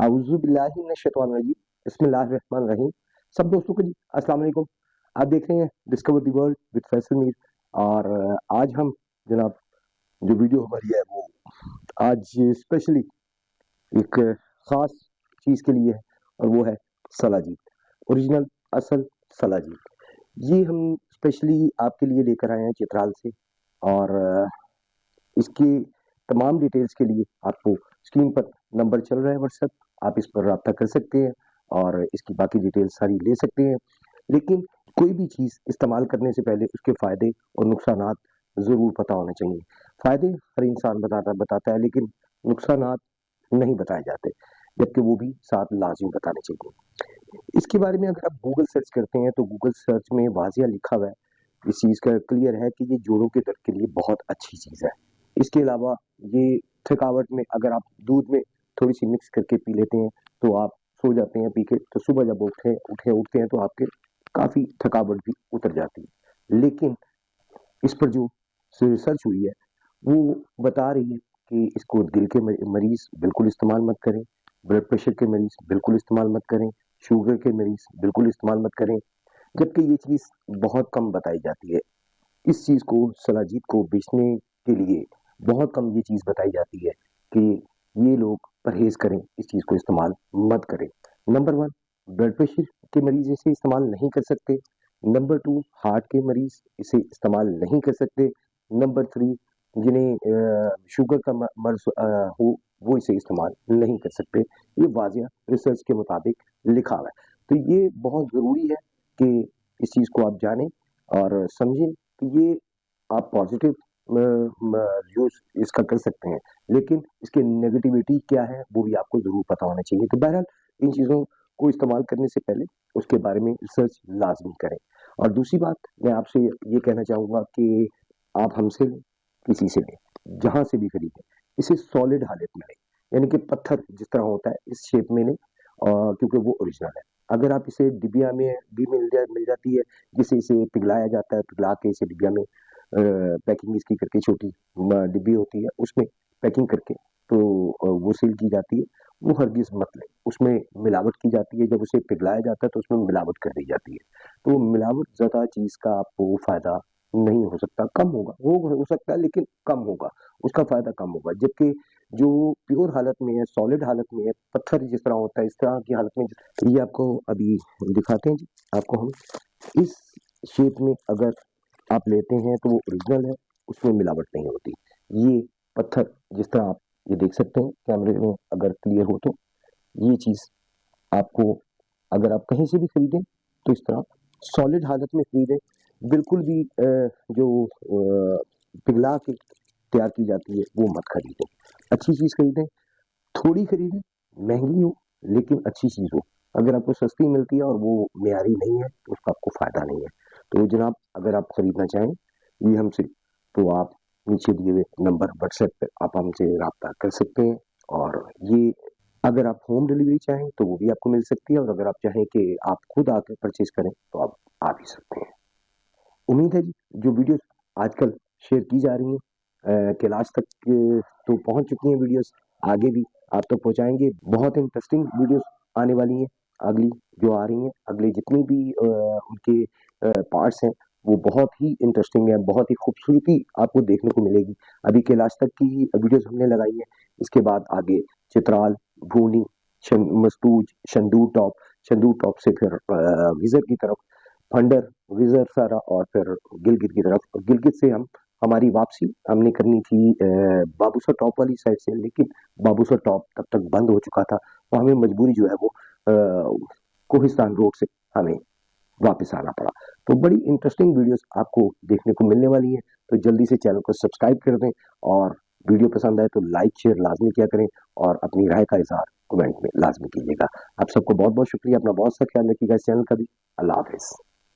आऊज़ु बिल्लाहि मिनश शैतानिर रजीम, बिस्मिल्लाहिर रहमानिर रहीम। सब दोस्तों को जी अस्सलाम वालेकुम। आप देख रहे हैं discover the world with Faisal Mir. और आज हम जनाब जो वीडियो हमारी है वो आज स्पेशली एक ख़ास चीज़ के लिए है, और वो है सलाजीत, ओरिजिनल असल सलाजीत। ये हम स्पेशली आपके लिए लेकर आए हैं चित्राल से। और इसकी तमाम डिटेल्स के लिए आपको स्क्रीन पर नंबर चल रहा है व्हाट्सएप, आप इस पर रब्ता कर सकते हैं और इसकी बाकी डिटेल्स सारी ले सकते हैं। लेकिन कोई भी चीज़ इस्तेमाल करने से पहले उसके फ़ायदे और नुकसानात ज़रूर पता होने चाहिए। फ़ायदे हर इंसान बताता है, लेकिन नुकसानात नहीं बताए जाते, जबकि वो भी साथ लाज़मी बताने चाहिए। इसके बारे में अगर आप गूगल सर्च करते हैं तो गूगल सर्च में वाज़िया लिखा हुआ है, इस चीज़ का क्लियर है कि ये जोड़ों के दर्द के लिए बहुत अच्छी चीज़ है। इसके अलावा ये थकावट में अगर आप दूध में थोड़ी सी मिक्स करके पी लेते हैं तो आप सो जाते हैं पी के, तो सुबह जब उठते हैं तो आपके काफ़ी थकावट भी उतर जाती है। लेकिन इस पर जो रिसर्च हुई है वो बता रही है कि इसको दिल के मरीज़ बिल्कुल इस्तेमाल मत करें, ब्लड प्रेशर के मरीज़ बिल्कुल इस्तेमाल मत करें, शुगर के मरीज़ बिल्कुल इस्तेमाल मत करें, जबकि ये चीज़ बहुत कम बताई जाती है। इस चीज़ को सलाजीत को बेचने के लिए बहुत कम ये चीज़ बताई जाती है कि ये लोग परहेज़ करें, इस चीज़ को इस्तेमाल मत करें। नंबर 1, ब्लड प्रेशर के मरीज़ इसे इस्तेमाल नहीं कर सकते। नंबर 2, हार्ट के मरीज़ इसे इस्तेमाल नहीं कर सकते। नंबर 3, जिन्हें शुगर का मर्ज़ हो वो इसे इस्तेमाल नहीं कर सकते। ये वाज़िया रिसर्च के मुताबिक लिखा हुआ है। तो ये बहुत ज़रूरी है कि इस चीज़ को आप जानें और समझें कि ये आप पॉजिटिव यूज़ इसका कर सकते हैं, लेकिन इसकी नेगेटिविटी क्या है वो भी आपको ज़रूर पता होना चाहिए। तो बहरहाल इन चीज़ों को इस्तेमाल करने से पहले उसके बारे में रिसर्च लाज़मी करें। और दूसरी बात मैं आपसे ये कहना चाहूँगा कि आप हमसे लें, किसी से लें, जहाँ से भी खरीदें, इसे सॉलिड हालत में लें, यानी कि पत्थर जिस तरह होता है इस शेप में लें, क्योंकि वो ओरिजिनल है। अगर आप इसे डिबिया में भी मिल जाती है, जिसे इसे पिघलाया जाता है, पिघला के इसे डिबिया में पैकिंग इसकी करके छोटी डिब्बी होती है उसमें पैकिंग करके तो वो सील की जाती है। वो हरगिज़ मत लें, उसमें मिलावट की जाती है। जब उसे पिघलाया जाता है तो उसमें मिलावट कर दी जाती है, तो मिलावट ज़्यादा चीज़ का आपको फ़ायदा नहीं हो सकता, कम होगा, वो हो सकता है लेकिन कम होगा, उसका फ़ायदा कम होगा। जबकि जो प्योर हालत में है, सॉलिड हालत में है, पत्थर जिस तरह होता है इस तरह की हालत में, ये आपको अभी दिखाते हैं जी। आपको हम इस शेप में अगर आप लेते हैं तो वो ओरिजिनल है, उसमें मिलावट नहीं होती। ये पत्थर जिस तरह आप ये देख सकते हैं कैमरे में अगर क्लियर हो तो, ये चीज़ आपको अगर आप कहीं से भी खरीदें तो इस तरह सॉलिड हालत में खरीदें, बिल्कुल भी जो पिघला के तैयार की जाती है वो मत खरीदें। अच्छी चीज़ खरीदें, थोड़ी खरीदें, महंगी हो लेकिन अच्छी चीज़ हो। अगर आपको सस्ती मिलती है और वो मेयारी नहीं है तो उसका आपको फ़ायदा नहीं है। तो जनाब अगर आप खरीदना चाहें ये हमसे, तो आप नीचे दिए हुए नंबर व्हाट्सएप पे आप हमसे रब्ता कर सकते हैं। और ये अगर आप होम डिलीवरी चाहें तो वो भी आपको मिल सकती है, और अगर आप चाहें कि आप खुद आकर परचेज़ करें तो आप आ भी सकते हैं। उम्मीद है जी जो वीडियोस आजकल शेयर की जा रही हैं कैलाश तक तो पहुंच चुकी हैं वीडियोस, आगे भी आप तक पहुंचाएंगे। बहुत इंटरेस्टिंग वीडियोस आने वाली हैं, अगली जो आ रही हैं, अगले जितनी भी उनके पार्ट्स हैं वो बहुत ही इंटरेस्टिंग है, बहुत ही खूबसूरती आपको देखने को मिलेगी। अभी कैलाश तक की वीडियोस हमने लगाई है, इसके बाद आगे चित्राल, भूनी, मस्तूज, शंदूर टॉप से फिर विजर की तरफ, फंडर, विजर सारा, और फिर गिलगित की तरफ। गिलगित से हमारी वापसी हमने करनी थी बाबूसर टॉप वाली साइड से, लेकिन बाबूसर टॉप तब तक बंद हो चुका था, तो हमें मजबूरी जो है वो कोहिस्तान रोड से हमें वापस आना पड़ा। तो बड़ी इंटरेस्टिंग वीडियोस आपको देखने को मिलने वाली हैं, तो जल्दी से चैनल को सब्सक्राइब कर दें, और वीडियो पसंद आए तो लाइक शेयर लाजमी किया करें, और अपनी राय का इजहार कमेंट में लाजमी कीजिएगा। आप सबको बहुत बहुत शुक्रिया, अपना बहुत सा ख्याल रखिएगा इस चैनल का भी। अल्लाह हाफिज़।